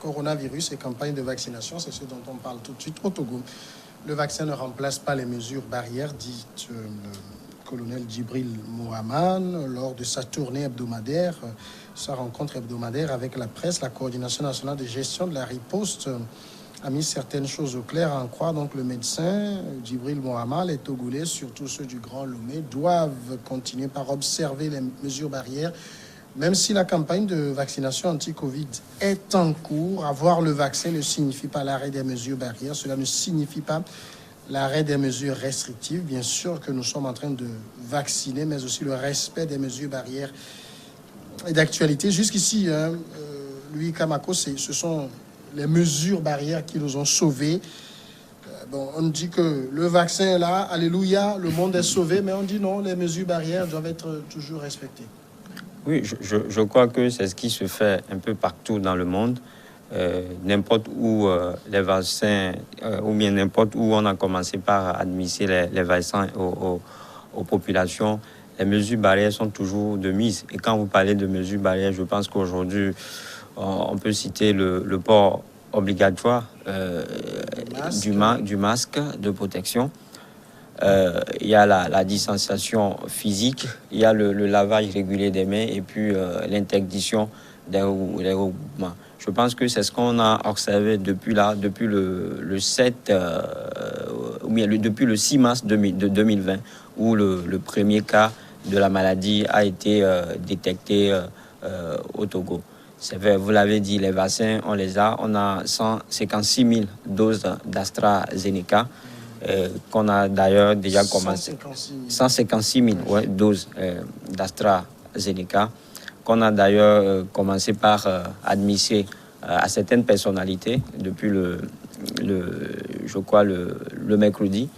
coronavirus et campagne de vaccination, c'est ce dont on parle tout de suite au Togo. Le vaccin ne remplace pas les mesures barrières, dit le colonel Djibril Mohamed lors de sa tournée hebdomadaire, sa rencontre hebdomadaire avec la presse. La coordination nationale de gestion de la riposte a mis certaines choses au clair, à en croire. Donc le médecin Djibril Mohamed, les Togolais, surtout ceux du Grand Lomé, doivent continuer par observer les mesures barrières. Même si la campagne de vaccination anti-Covid est en cours, avoir le vaccin ne signifie pas l'arrêt des mesures barrières. Cela ne signifie pas l'arrêt des mesures restrictives. Bien sûr que nous sommes en train de vacciner, mais aussi le respect des mesures barrières et d'actualité. Jusqu'ici, Louis Kamako, ce sont les mesures barrières qui nous ont sauvés. On dit que le vaccin est là, alléluia, le monde est sauvé, mais on dit non, les mesures barrières doivent être toujours respectées. Oui, je crois que c'est ce qui se fait un peu partout dans le monde. N'importe où les vaccins, ou bien n'importe où on a commencé par administrer les vaccins aux populations, les mesures barrières sont toujours de mise. Et quand vous parlez de mesures barrières, je pense qu'aujourd'hui, on peut citer le port obligatoire du masque de protection. Il y a la distanciation physique, il y a le lavage régulier des mains et puis l'interdiction des regroupements. Je pense que c'est ce qu'on a observé depuis le 7, ou bien depuis le 6 mars 2020, où le premier cas de la maladie a été détecté au Togo. C'est vrai, vous l'avez dit, les vaccins, on les a. On a 156 000 doses d'AstraZeneca. Qu'on a d'ailleurs déjà commencé. 156 000 doses d'AstraZeneca, qu'on a d'ailleurs commencé par administrer à certaines personnalités depuis je crois le mercredi.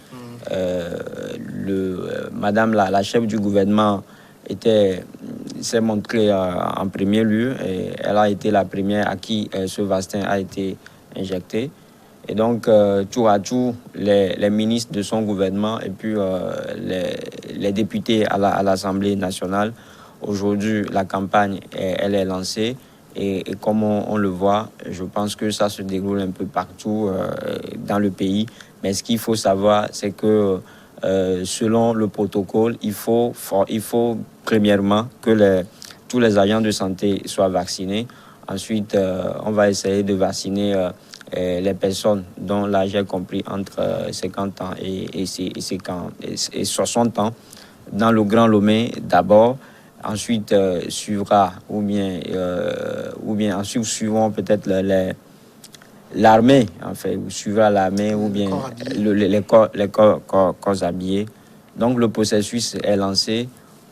Madame la chef du gouvernement s'est montrée en premier lieu et elle a été la première à qui ce vaccin a été injecté. Et donc, tour à tour, les ministres de son gouvernement et puis les députés à l'Assemblée nationale, aujourd'hui, la campagne, elle est lancée. Et comme on le voit, je pense que ça se déroule un peu partout dans le pays. Mais ce qu'il faut savoir, c'est que selon le protocole, il faut premièrement que tous les agents de santé soient vaccinés. Ensuite, on va essayer de vacciner les personnes dont l'âge est compris entre 50 ans et 60 ans dans le Grand Lomé d'abord. Ensuite, suivra ensuite suivront peut-être l'armée, en fait, ou suivra l'armée ou bien les corps habillés. Donc le processus est lancé.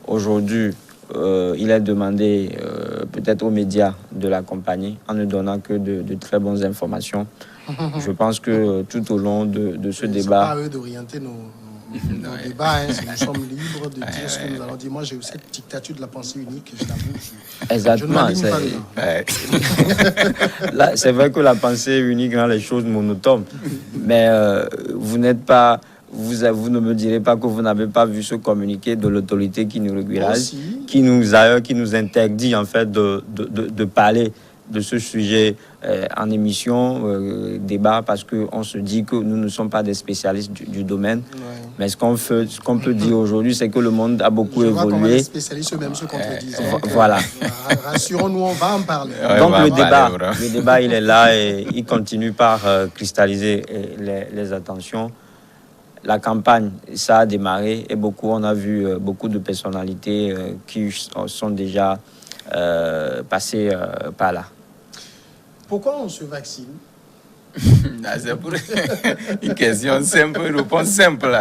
Aujourd'hui, il est demandé peut-être aux médias de l'accompagner en ne donnant que de très bonnes informations. Je pense que tout au long de ce débat... C'est pas à eux d'orienter nos débats. Nous sommes libres de dire ce que nous allons dire. Moi, j'ai eu cette dictature de la pensée unique, je l'avoue. Exactement. Là, c'est vrai que la pensée unique rend les choses monotones. Mais vous n'êtes pas... Vous ne me direz pas que vous n'avez pas vu ce communiqué de l'autorité qui nous régulise, qui nous interdit en fait de parler de ce sujet en émission, débat, parce qu'on se dit que nous ne sommes pas des spécialistes du domaine. Ouais. Mais ce qu'on peut dire aujourd'hui, c'est que le monde a beaucoup évolué. Les spécialistes eux-mêmes se contredisent. Voilà. Rassurons-nous, on va en parler. Donc le débat, il est là et il continue par cristalliser les attentions. La campagne, ça a démarré et on a vu beaucoup de personnalités qui sont déjà passées par là. Pourquoi on se vaccine? C'est pour une question simple, une réponse simple.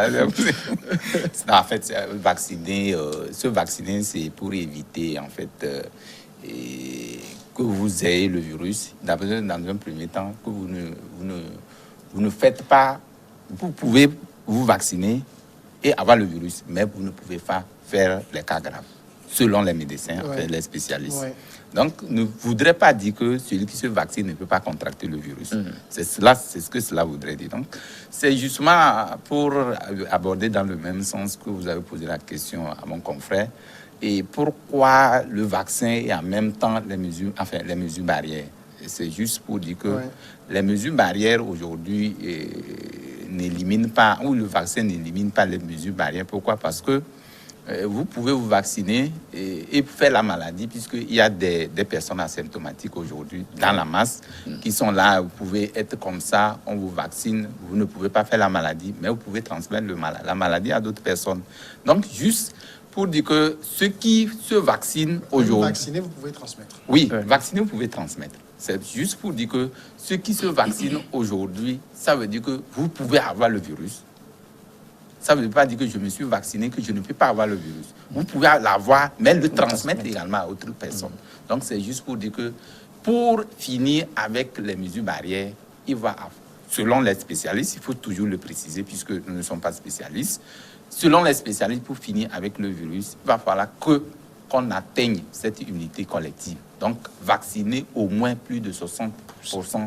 En fait, se vacciner, c'est pour éviter en fait que vous ayez le virus. Dans un premier temps, que vous ne faites pas. Vous pouvez vous vacciner et avoir le virus, mais vous ne pouvez pas faire les cas graves, selon les médecins, enfin, les spécialistes. Ouais. Donc, ne voudrait pas dire que celui qui se vaccine ne peut pas contracter le virus. C'est ce que cela voudrait dire. Donc, c'est justement pour aborder dans le même sens que vous avez posé la question à mon confrère, et pourquoi le vaccin et en même temps les mesures barrières. c'est juste pour dire que les mesures barrières aujourd'hui n'éliminent pas, ou le vaccin n'élimine pas les mesures barrières. Pourquoi? Parce que vous pouvez vous vacciner et faire la maladie, puisqu'il y a des personnes asymptomatiques aujourd'hui dans la masse qui sont là. Vous pouvez être comme ça, on vous vaccine, vous ne pouvez pas faire la maladie, mais vous pouvez transmettre la maladie à d'autres personnes. Donc, juste pour dire que ceux qui se vaccinent aujourd'hui... Vacciné, vous pouvez transmettre. Oui, vacciné, vous pouvez transmettre. C'est juste pour dire que ceux qui se vaccinent aujourd'hui, ça veut dire que vous pouvez avoir le virus. Ça ne veut pas dire que je me suis vacciné, que je ne peux pas avoir le virus. Vous pouvez l'avoir, mais le transmettre également à autres personnes. Donc, c'est juste pour dire que pour finir avec les mesures barrières, il va, selon les spécialistes, il faut toujours le préciser puisque nous ne sommes pas spécialistes, selon les spécialistes, pour finir avec le virus, il va falloir qu'on atteigne cette immunité collective. Donc, vacciner au moins plus de 60%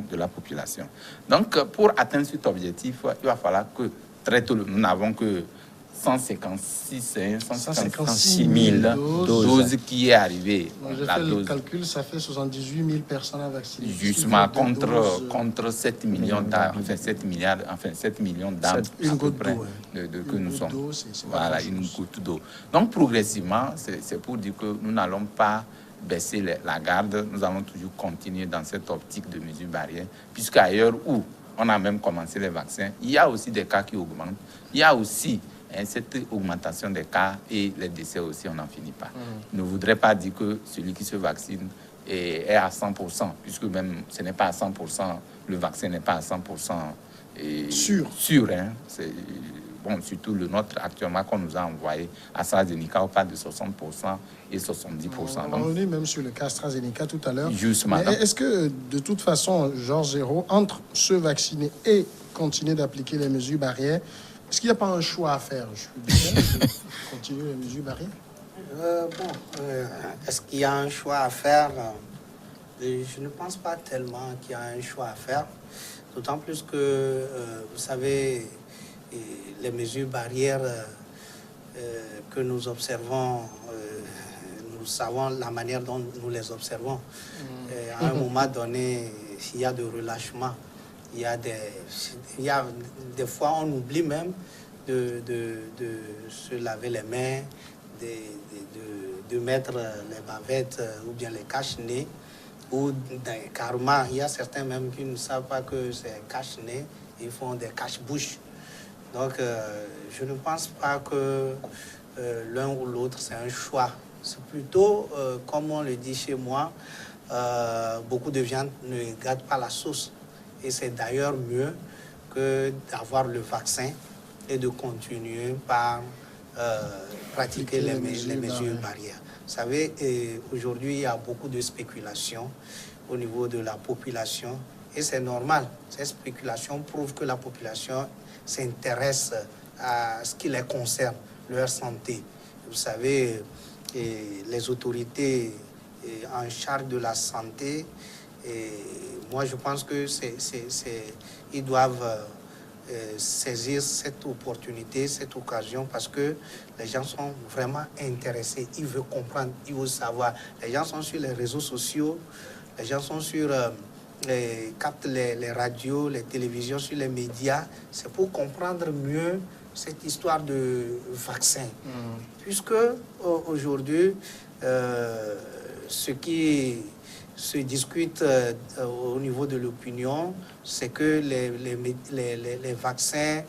de la population. Donc, pour atteindre cet objectif, il va falloir que très tôt, nous n'avons que 156 000 doses qui est arrivée. J'ai fait le calcul, ça fait 78 000 personnes à vacciner. Justement, contre 7 millions d'âmes, enfin 7 millions d'âmes à peu près que nous sommes. Voilà, une goutte d'eau. Donc, progressivement, c'est pour dire que nous n'allons pas baisser la garde, nous allons toujours continuer dans cette optique de mesures barrières, puisqu'ailleurs où on a même commencé les vaccins, il y a aussi des cas qui augmentent. Il y a aussi cette augmentation des cas et les décès aussi, on n'en finit pas. Je ne voudrais pas dire que celui qui se vaccine est à 100%, puisque même ce n'est pas à 100%, le vaccin n'est pas à 100% sûr. Hein. C'est, bon, surtout le nôtre actuellement qu'on nous a envoyé, AstraZeneca, on parle de 60% et 70%. On est même sur le cas AstraZeneca tout à l'heure. Justement. Mais est-ce que, de toute façon, Georges Zéro, entre se vacciner et continuer d'appliquer les mesures barrières, est-ce qu'il n'y a pas un choix à faire? Je suis bien, continuer les mesures barrières. Est-ce qu'il y a un choix à faire? Je ne pense pas tellement qu'il y a un choix à faire. D'autant plus que, vous savez, les mesures barrières que nous observons, nous savons la manière dont nous les observons. À un moment donné, il y a de relâchement. Il y a des fois, on oublie même de se laver les mains, de mettre les bavettes ou bien les cache-nez. Ou carrément, il y a certains même qui ne savent pas que c'est cache-nez, ils font des cache-bouches. Donc, je ne pense pas que l'un ou l'autre, c'est un choix. C'est plutôt, comme on le dit chez moi, beaucoup de viande ne gâte pas la sauce. Et c'est d'ailleurs mieux que d'avoir le vaccin et de continuer par pratiquer les mesures barrières. Vous savez, aujourd'hui, il y a beaucoup de spéculations au niveau de la population. Et c'est normal. Ces spéculations prouvent que la population s'intéresse à ce qui les concerne, leur santé. Vous savez, les autorités en charge de la santé, moi je pense que ils doivent saisir cette opportunité, cette occasion, parce que les gens sont vraiment intéressés, ils veulent comprendre, ils veulent savoir. Les gens sont sur les réseaux sociaux, les gens sont sur... captent les radios, les télévisions, sur les médias, c'est pour comprendre mieux cette histoire de vaccin. Puisque aujourd'hui, ce qui se discute au niveau de l'opinion, c'est que les vaccins,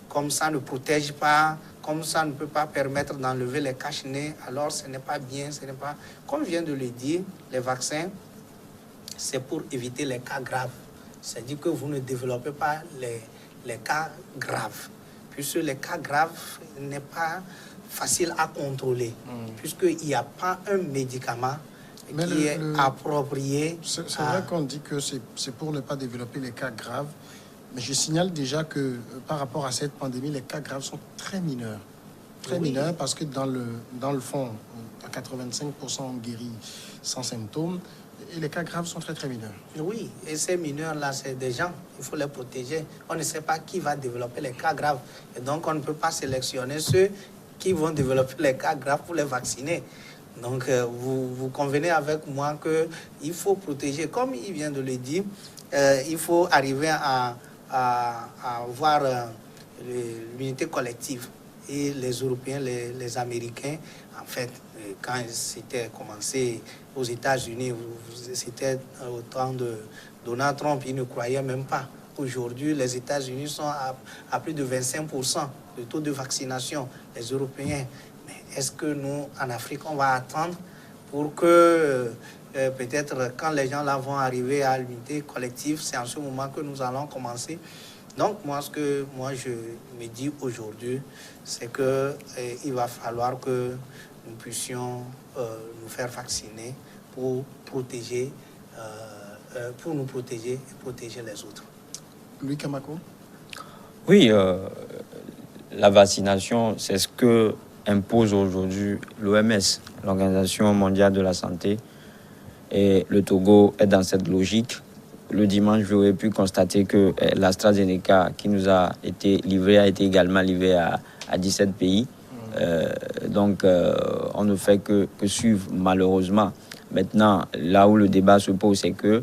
comme ça ne protègent pas, comme ça ne peut pas permettre d'enlever les cache-nez, alors ce n'est pas bien, ce n'est pas... Comme je viens de le dire, les vaccins, c'est pour éviter les cas graves. C'est-à-dire que vous ne développez pas les cas graves. Puisque les cas graves n'est pas facile à contrôler. Puisqu'il n'y a pas un médicament qui est approprié. C'est vrai qu'on dit que c'est pour ne pas développer les cas graves. Mais je signale déjà que par rapport à cette pandémie, les cas graves sont très mineurs. Très mineurs parce que dans le fond, à 85% on guérit sans symptômes. Et les cas graves sont très, très mineurs. Oui, et ces mineurs-là, c'est des gens, il faut les protéger. On ne sait pas qui va développer les cas graves. Et donc, on ne peut pas sélectionner ceux qui vont développer les cas graves pour les vacciner. Donc, vous convenez avec moi qu'il faut protéger, comme il vient de le dire, il faut arriver à avoir l'unité collective. Et les Européens, les Américains, en fait, quand c'était commencé aux États-Unis, c'était au temps de Donald Trump, ils ne croyaient même pas. Aujourd'hui, les États-Unis sont à plus de 25% de taux de vaccination, les Européens. Mais est-ce que nous, en Afrique, on va attendre pour que peut-être quand les gens là vont arriver à l'unité collective, c'est en ce moment que nous allons commencer. Donc, ce que je me dis aujourd'hui, c'est qu'il va falloir que nous puissions nous faire vacciner pour protéger, pour nous protéger et protéger les autres. Louis Kamako? Oui, la vaccination, c'est ce que impose aujourd'hui l'OMS, l'Organisation mondiale de la santé. Et le Togo est dans cette logique. Le dimanche, vous avez pu constater que l'AstraZeneca qui nous a été livré a été également livré à 17 pays. Donc, on ne fait que suivre, malheureusement. Maintenant, là où le débat se pose, c'est que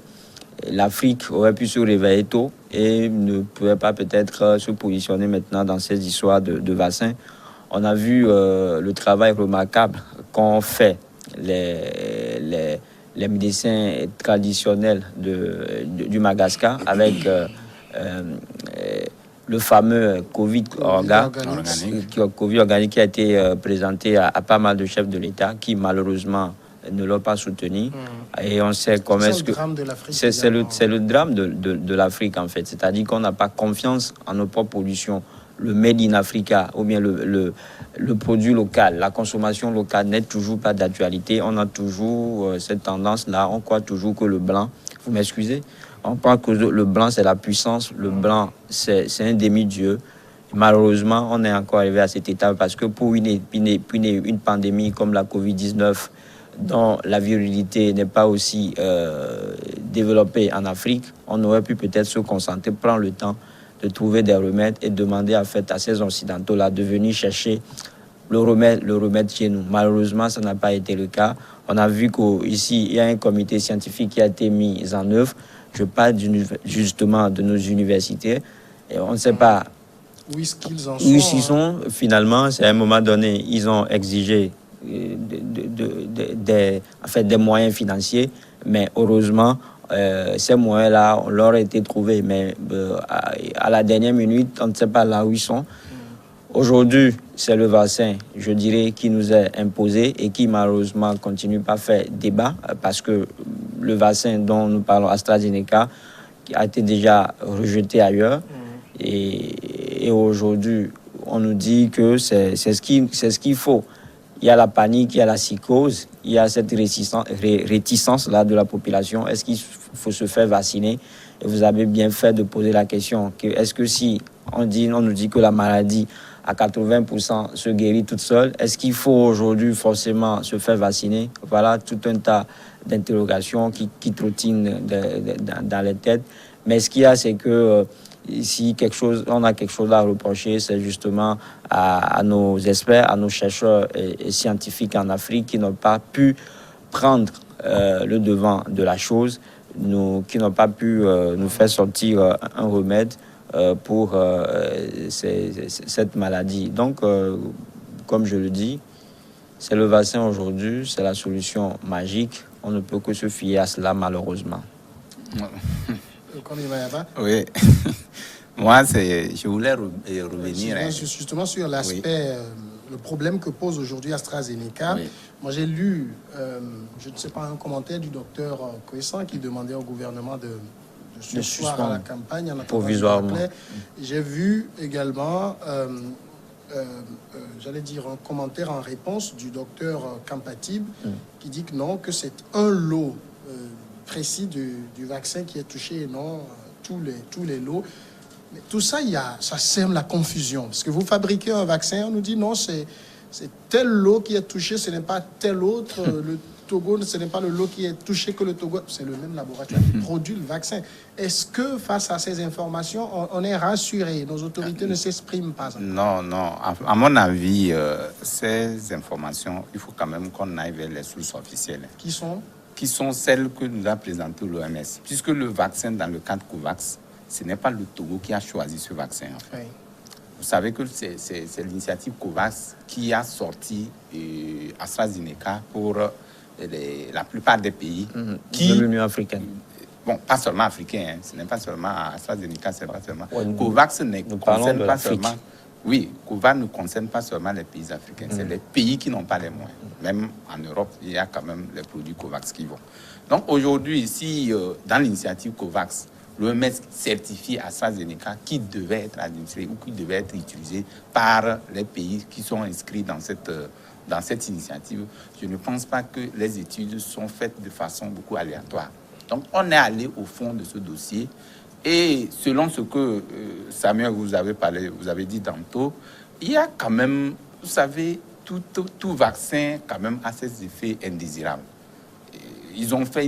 l'Afrique aurait pu se réveiller tôt et ne pouvait pas peut-être se positionner maintenant dans ces histoires de vaccins. On a vu le travail remarquable qu'ont fait les médecins traditionnels du Madagascar avec le fameux Covid organique qui a été présenté à pas mal de chefs de l'État qui malheureusement ne l'ont pas soutenu. Et on sait comment est-ce que c'est le drame de l'Afrique en fait. C'est-à-dire qu'on n'a pas confiance en nos propres productions. Le Made in Africa ou bien le produit local, la consommation locale n'est toujours pas d'actualité. On a toujours cette tendance-là. On croit toujours que le blanc, vous m'excusez, on croit que le blanc c'est la puissance, le blanc c'est un demi-dieu. Malheureusement, on est encore arrivé à cette étape parce que pour une pandémie comme la Covid-19, dont la virilité n'est pas aussi développée en Afrique, on aurait pu peut-être se concentrer, prendre le temps de trouver des remèdes et demander en fait à ces Occidentaux-là de venir chercher le remède chez nous. Malheureusement, ça n'a pas été le cas. On a vu qu'ici, il y a un comité scientifique qui a été mis en œuvre. Je parle justement de nos universités. Et on ne sait pas où ils en sont. Finalement, c'est à un moment donné, ils ont exigé des moyens financiers, mais heureusement, ces moyens-là, on leur a été trouvés, mais à la dernière minute, on ne sait pas là où ils sont. Aujourd'hui, c'est le vaccin, je dirais, qui nous est imposé et qui malheureusement continue pas à faire débat parce que le vaccin dont nous parlons, AstraZeneca, a été déjà rejeté ailleurs. Et aujourd'hui, on nous dit que c'est ce qu'il faut. Il y a la panique, il y a la psychose, il y a cette réticence-là de la population. Est-ce qu'il faut se faire vacciner? Et vous avez bien fait de poser la question. Est-ce que si on nous dit que la maladie à 80% se guérit toute seule, est-ce qu'il faut aujourd'hui forcément se faire vacciner? Voilà tout un tas d'interrogations qui trottinent dans les têtes. Mais ce qu'il y a, c'est que si on a quelque chose à reprocher, c'est justement à nos experts, à nos chercheurs et scientifiques en Afrique qui n'ont pas pu prendre le devant de la chose, qui n'ont pas pu nous faire sortir un remède pour cette maladie. Donc, comme je le dis, c'est le vaccin aujourd'hui, c'est la solution magique. On ne peut que se fier à cela, malheureusement. Oui. Moi, je voulais revenir. Justement sur l'aspect, le problème que pose aujourd'hui AstraZeneca. Oui. Moi, j'ai lu, je ne sais pas, un commentaire du docteur Kwessan qui demandait au gouvernement de suspendre la campagne en provisoirement. J'ai vu également, j'allais dire, un commentaire en réponse du docteur Kampatib qui dit que non, que c'est un lot précis du vaccin qui est touché et non tous les lots. Mais tout ça, ça sème la confusion. Parce que vous fabriquez un vaccin, on nous dit non, c'est tel lot qui est touché, ce n'est pas tel autre. Togo, ce n'est pas le lot qui est touché que le Togo, c'est le même laboratoire qui produit le vaccin. Est-ce que face à ces informations, on est rassuré, nos autorités ne s'expriment pas? Non, non. À mon avis, ces informations, il faut quand même qu'on aille vers les sources officielles. Qui sont celles que nous a présentées l'OMS. Puisque le vaccin, dans le cadre COVAX, ce n'est pas le Togo qui a choisi ce vaccin. En fait. Oui. Vous savez que c'est l'initiative COVAX qui a sorti AstraZeneca pour la plupart des pays de l'Union africaine. Bon, pas seulement africain, hein. Ce n'est pas seulement AstraZeneca, c'est pas seulement. COVAX ne concerne pas seulement. Oui, COVAX ne concerne pas seulement les pays africains, c'est les pays qui n'ont pas les moyens. Même en Europe, il y a quand même les produits COVAX qui vont. Donc aujourd'hui, ici, dans l'initiative COVAX, l'OMS certifie AstraZeneca qui devait être administré ou qui devait être utilisé par les pays qui sont inscrits dans cette initiative. Je ne pense pas que les études sont faites de façon beaucoup aléatoire. Donc on est allé au fond de ce dossier. Et selon ce que Samuel vous avez dit tantôt, il y a quand même, vous savez, tout vaccin quand même a ses effets indésirables. Ils ont fait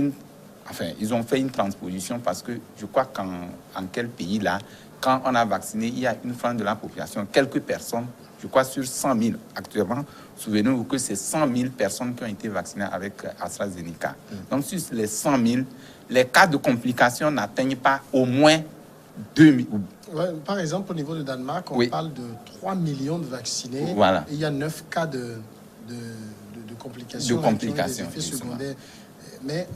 une transposition parce que je crois qu'en quel pays là, quand on a vacciné, il y a une frange de la population, quelques personnes, je crois sur 100 000 actuellement. Souvenez-vous que c'est 100 000 personnes qui ont été vaccinées avec AstraZeneca. Donc sur les 100 000, les cas de complications n'atteignent pas au moins 2 000. Ouais, par exemple, au niveau du Danemark, on parle de 3 millions de vaccinés. Voilà. Et il y a 9 cas de complications. De complications. Des effets secondaires. Mais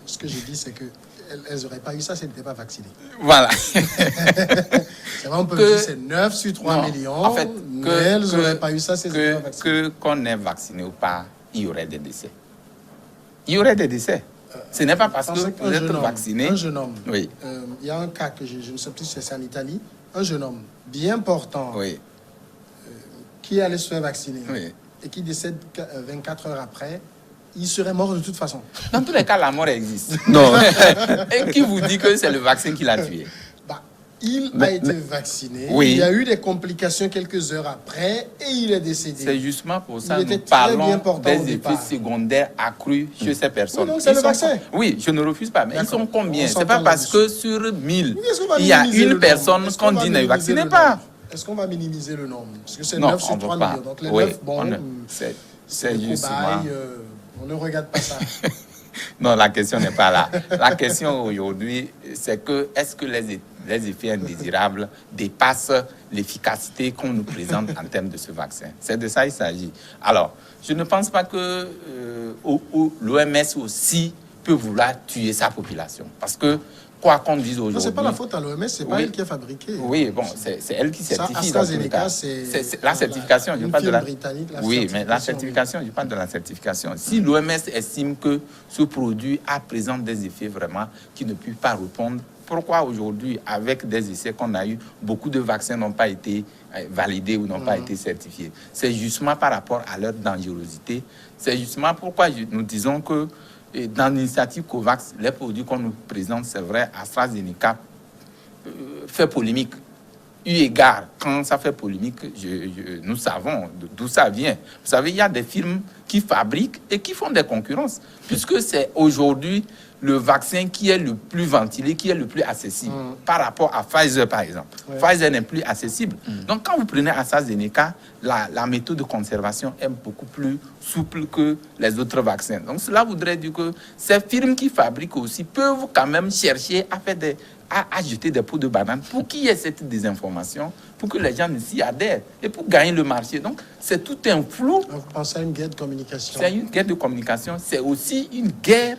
ce que je dis, c'est qu'elles n'auraient pas eu ça si elles n'étaient pas vaccinées. Voilà. C'est vrai, on peut dire c'est 9 sur 3 millions. En fait, mais elles n'auraient pas eu ça si elles n'étaient pas vaccinées. Qu'on est vacciné ou pas, il y aurait des décès. Il y aurait des décès. Ce n'est pas parce que vous êtes vacciné. Un jeune homme. Oui. Il y a un cas que je ne sais plus si c'est en Italie. Un jeune homme bien portant. Oui. Qui allait se faire vacciner. Oui. Et qui décède 24 heures après. Il serait mort de toute façon. Dans tous les cas, la mort existe. Non. Et qui vous dit que c'est le vaccin qui l'a tué? Il a été vacciné. Oui. Il y a eu des complications quelques heures après et il est décédé. C'est justement pour ça que nous parlons des effets secondaires accrus chez ces personnes. Oui, donc c'est le vaccin. Oui, je ne refuse pas. Mais ils sont combien? C'est pas parce que sur 1000, il y a une personne qu'on dit ne vaccinez pas. Est-ce qu'on va minimiser le nombre? Parce que c'est 9 sur 3 millions. Donc les 9, bon, c'est justement... on ne regarde pas ça. Non, la question n'est pas là. La question aujourd'hui, c'est que est-ce que les effets indésirables dépassent l'efficacité qu'on nous présente en termes de ce vaccin? C'est de ça qu'il s'agit. Alors, je ne pense pas que l'OMS aussi peut vouloir tuer sa population. Parce que, quoi qu'on dise aujourd'hui... Ce n'est pas la faute à l'OMS, ce n'est pas elle qui a fabriqué. Oui, bon, c'est elle qui certifie. AstraZeneca, c'est la certification. Je parle de la... britannique. Oui, mais la certification, je parle de la certification. Si l'OMS estime que ce produit présente des effets vraiment qui ne peuvent pas répondre, pourquoi aujourd'hui, avec des essais qu'on a eu, beaucoup de vaccins n'ont pas été validés ou n'ont pas été certifiés? C'est justement par rapport à leur dangerosité. C'est justement pourquoi nous disons que dans l'initiative COVAX, les produits qu'on nous présente, c'est vrai, AstraZeneca fait polémique. Eu égard, quand ça fait polémique, nous savons d'où ça vient. Vous savez, il y a des firmes qui fabriquent et qui font des concurrences, puisque c'est aujourd'hui le vaccin qui est le plus ventilé, qui est le plus accessible, par rapport à Pfizer, par exemple. Ouais. Pfizer n'est plus accessible. Donc, quand vous prenez AstraZeneca, la méthode de conservation est beaucoup plus souple que les autres vaccins. Donc, cela voudrait dire que ces firmes qui fabriquent aussi peuvent quand même chercher à faire à jeter des pots de banane pour qu'il y ait cette désinformation, pour que les gens ne s'y adhèrent et pour gagner le marché. Donc, c'est tout un flou. Donc, vous pensez à une guerre de communication? C'est une guerre de communication. C'est aussi une guerre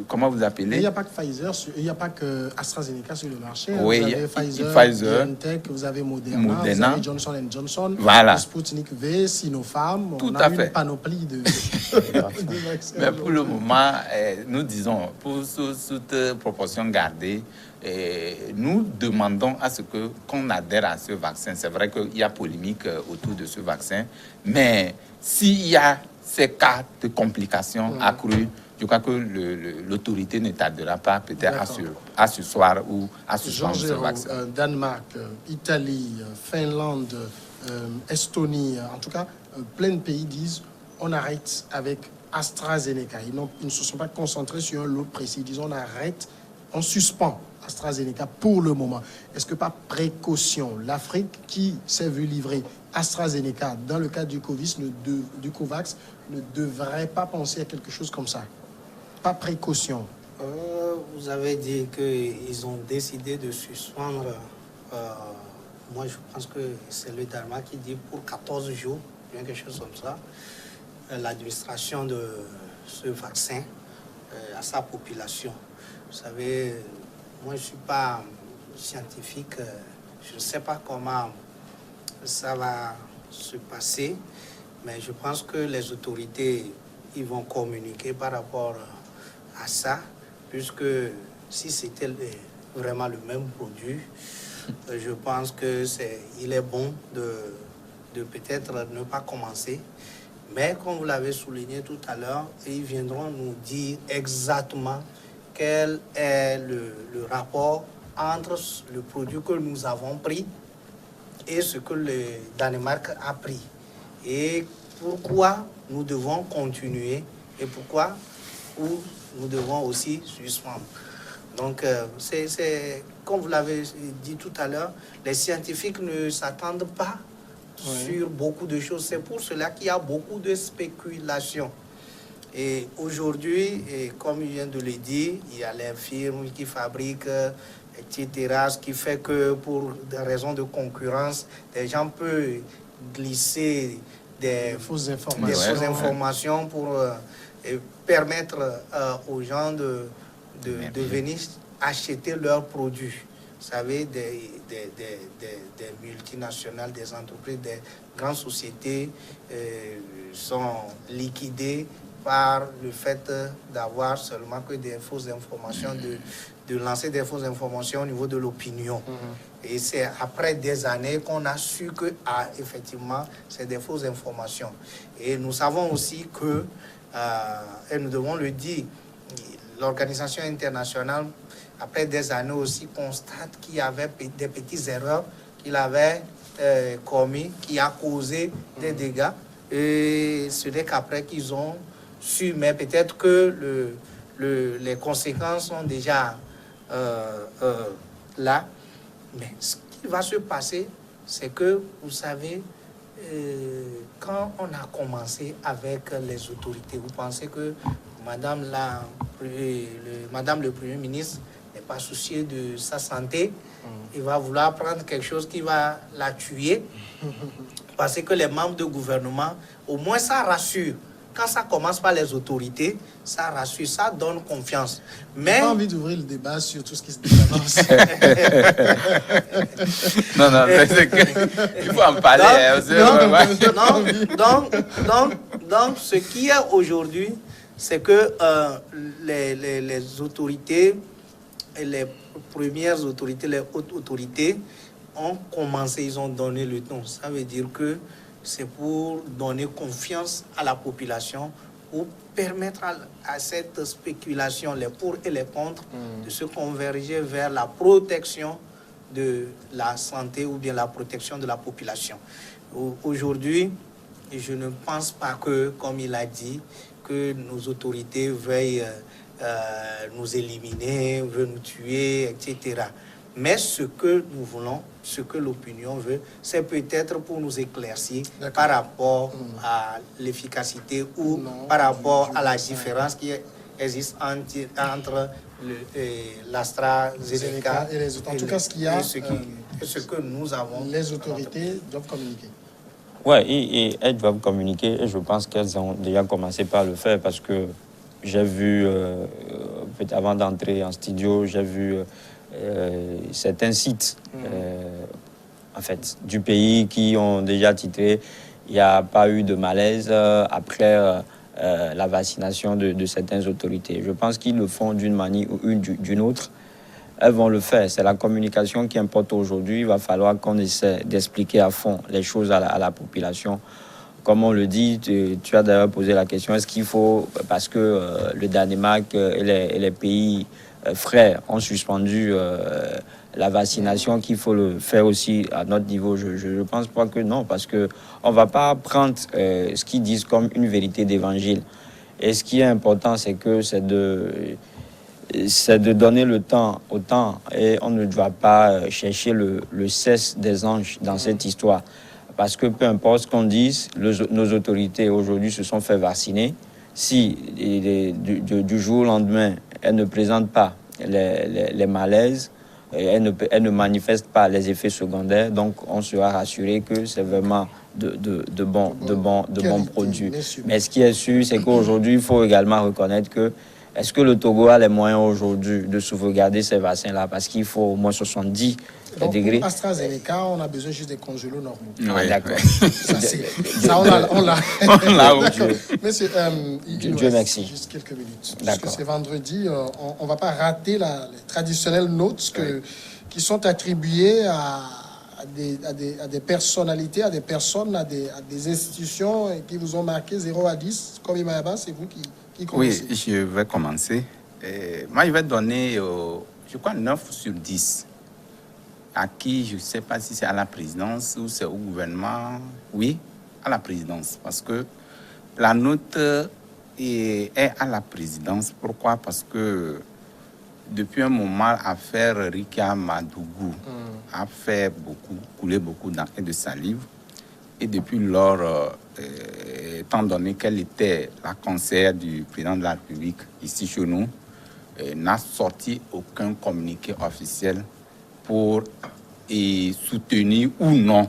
comment vous appelez? Il n'y a pas que Pfizer, il n'y a pas que AstraZeneca sur le marché. Oui, vous avez Pfizer, BioNTech, vous avez Moderna, vous avez Johnson & Johnson, voilà. Sputnik V, Sinopharm. Tout on à a fait. une panoplie de vaccins. Mais pour le moment, nous disons, pour toute proportion gardée, nous demandons à ce qu'on adhère à ce vaccin. C'est vrai qu'il y a polémique autour de ce vaccin, mais s'il y a ces cas de complications accrues, je crois que l'autorité ne tardera pas peut-être à ce soir ou à suspendre ce vaccin. Danemark, Italie, Finlande, Estonie, en tout cas, plein de pays disent on arrête avec AstraZeneca. Ils ne se sont pas concentrés sur un lot précis. Disons, on arrête, on suspend AstraZeneca pour le moment. Est-ce que par précaution, l'Afrique qui s'est vue livrer AstraZeneca dans le cadre du COVAX ne devrait pas penser à quelque chose comme ça? Pas précaution. Vous avez dit qu'ils ont décidé de suspendre. Moi, je pense que c'est le Dharma qui dit pour 14 jours, bien quelque chose comme ça, l'administration de ce vaccin à sa population. Vous savez, moi, je ne suis pas scientifique. Je ne sais pas comment ça va se passer, mais je pense que les autorités ils vont communiquer par rapport à ça, puisque si c'était vraiment le même produit, je pense qu'il est bon de peut-être ne pas commencer. Mais comme vous l'avez souligné tout à l'heure, ils viendront nous dire exactement quel est le rapport entre le produit que nous avons pris et ce que le Danemark a pris. Et pourquoi nous devons continuer et pourquoi nous devons aussi suspendre. Donc, comme vous l'avez dit tout à l'heure, les scientifiques ne s'attendent pas sur beaucoup de choses. C'est pour cela qu'il y a beaucoup de spéculations. Et aujourd'hui, comme il vient de le dire, il y a les firmes qui fabriquent, etc., ce qui fait que pour des raisons de concurrence, les gens peuvent glisser des fausses informations pour permettre aux gens de venir acheter leurs produits. Vous savez, des multinationales, des entreprises, des grandes sociétés sont liquidées par le fait d'avoir seulement que des fausses informations, de lancer des fausses informations au niveau de l'opinion. Et c'est après des années qu'on a su que, effectivement, c'est des fausses informations. Et nous savons aussi que, et nous devons le dire, l'organisation internationale, après des années aussi, constate qu'il y avait des petites erreurs qu'il avait commises, qui a causé des dégâts. Et ce n'est qu'après qu'ils ont su, mais peut-être que les conséquences sont déjà là. Mais ce qui va se passer, c'est que, vous savez, quand on a commencé avec les autorités, vous pensez que Madame le Premier ministre n'est pas souciée de sa santé, il va vouloir prendre quelque chose qui va la tuer, parce que les membres du gouvernement, au moins ça rassure. Quand ça commence par les autorités, ça rassure, ça donne confiance. Mais... J'ai pas envie d'ouvrir le débat sur tout ce qui se avance. Non, c'est que, il faut en parler. Donc, ce qui est aujourd'hui, c'est que les autorités, et les premières autorités, les hautes autorités, ont commencé, ils ont donné le ton. Ça veut dire que c'est pour donner confiance à la population, pour permettre à cette spéculation, les pour et les contre, de se converger vers la protection de la santé ou bien la protection de la population. Aujourd'hui, je ne pense pas que, comme il a dit, que nos autorités veuillent nous éliminer, veulent nous tuer, etc. Mais ce que nous voulons, ce que l'opinion veut, c'est peut-être pour nous éclaircir par rapport à l'efficacité ou par rapport à la différence qui existe entre l'AstraZeneca et les autres. En tout cas, ce qu'il y a, ce que nous avons. Les autorités doivent communiquer. Oui, et elles doivent communiquer, et je pense qu'elles ont déjà commencé par le faire, parce que j'ai vu, avant d'entrer en studio, j'ai vu certains sites en fait, du pays qui ont déjà titré « Il n'y a pas eu de malaise après la vaccination de certaines autorités ». Je pense qu'ils le font d'une manière ou d'une autre. Elles vont le faire. C'est la communication qui importe aujourd'hui. Il va falloir qu'on essaie d'expliquer à fond les choses à la population. Comme on le dit, tu as d'ailleurs posé la question, est-ce qu'il faut, parce que le Danemark et les pays frères ont suspendu la vaccination, qu'il faut le faire aussi à notre niveau? Je ne pense pas que non, parce qu'on ne va pas prendre ce qu'ils disent comme une vérité d'évangile Et ce qui est important, c'est que c'est de donner le temps au temps, et on ne doit pas chercher le cesse des anges dans cette histoire. Parce que peu importe ce qu'on dise, nos autorités aujourd'hui se sont fait vacciner. Si du jour au lendemain, elles ne présentent pas les malaises, elles ne manifestent pas les effets secondaires, donc on sera rassuré que c'est vraiment de bons produits. Mais ce qui est sûr, c'est qu'aujourd'hui, il faut également reconnaître que est-ce que le Togo a les moyens aujourd'hui de sauvegarder ces vaccins-là? Parce qu'il faut au moins 70 degrés. Pour AstraZeneca, on a besoin juste des congelos normaux. Oui, d'accord. Ça, on l'a. On l'a. Monsieur, Dieu merci. Juste quelques minutes. D'accord. Parce que c'est vendredi, on ne va pas rater les traditionnelles notes qui sont attribuées à des personnalités, à des personnes, à des institutions qui vous ont marqué 0 à 10. Comme Imayaba, c'est vous qui commencez. Oui, je vais commencer. Moi, je vais donner, je crois, 9 sur 10. À qui, je ne sais pas si c'est à la présidence ou c'est au gouvernement. Oui, à la présidence. Parce que la note est à la présidence. Pourquoi? Parce que depuis un moment, l'affaire Rika Madougou a fait couler beaucoup d'encre de salive. Et depuis lors, étant donné qu'elle était la conseillère du président de la République ici chez nous, n'a sorti aucun communiqué officiel pour soutenir ou non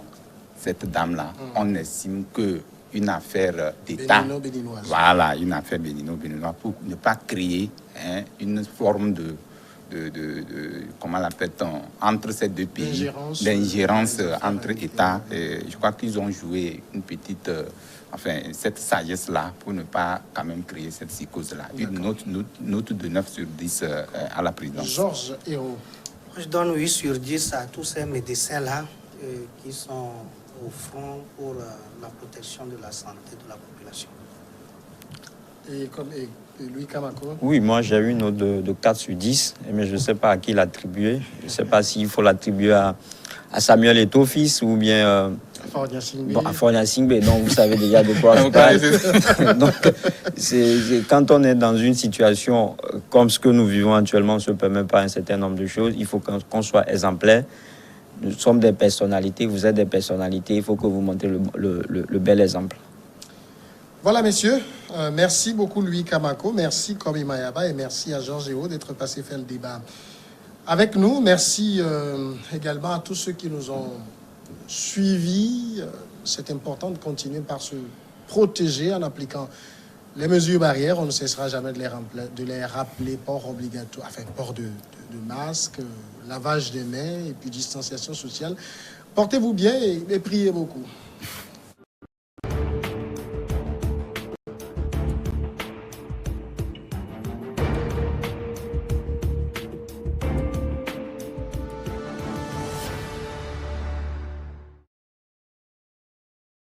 cette dame-là. On estime qu'une affaire d'État, voilà, une affaire béninoise, pour ne pas créer une forme de comment l'appelle-t-on, entre ces deux pays, d'ingérence entre États. Je crois qu'ils ont joué une petite, cette sagesse-là pour ne pas quand même créer cette psychose-là. Une note de 9 sur 10 à la présidence. Georges Hérault. Je donne 8 sur 10 à tous ces médecins-là qui sont au front pour la protection de la santé de la population. Et Louis Kamako? Oui, moi j'ai eu une note de 4 sur 10, mais je ne sais pas à qui l'attribuer. Je ne sais pas s'il faut l'attribuer à Samuel Eto'o fils ou bien à Fornia Singbe. Donc vous savez déjà de quoi je parle. Donc, quand on est dans une situation comme ce que nous vivons actuellement, on ne se permet pas un certain nombre de choses. Il faut qu'on soit exemplaire. Nous sommes des personnalités, vous êtes des personnalités. Il faut que vous montrez le bel exemple. Voilà, messieurs. Merci beaucoup, Louis Kamako. Merci, Komi Mayaba. Et merci à Georges Hérault d'être passé faire le débat avec nous. Merci également à tous ceux qui nous ont suivis. C'est important de continuer par se protéger en appliquant les mesures barrières. On ne cessera jamais de les rappeler. Port obligatoire, port de masque, lavage des mains et puis distanciation sociale. Portez-vous bien et priez beaucoup.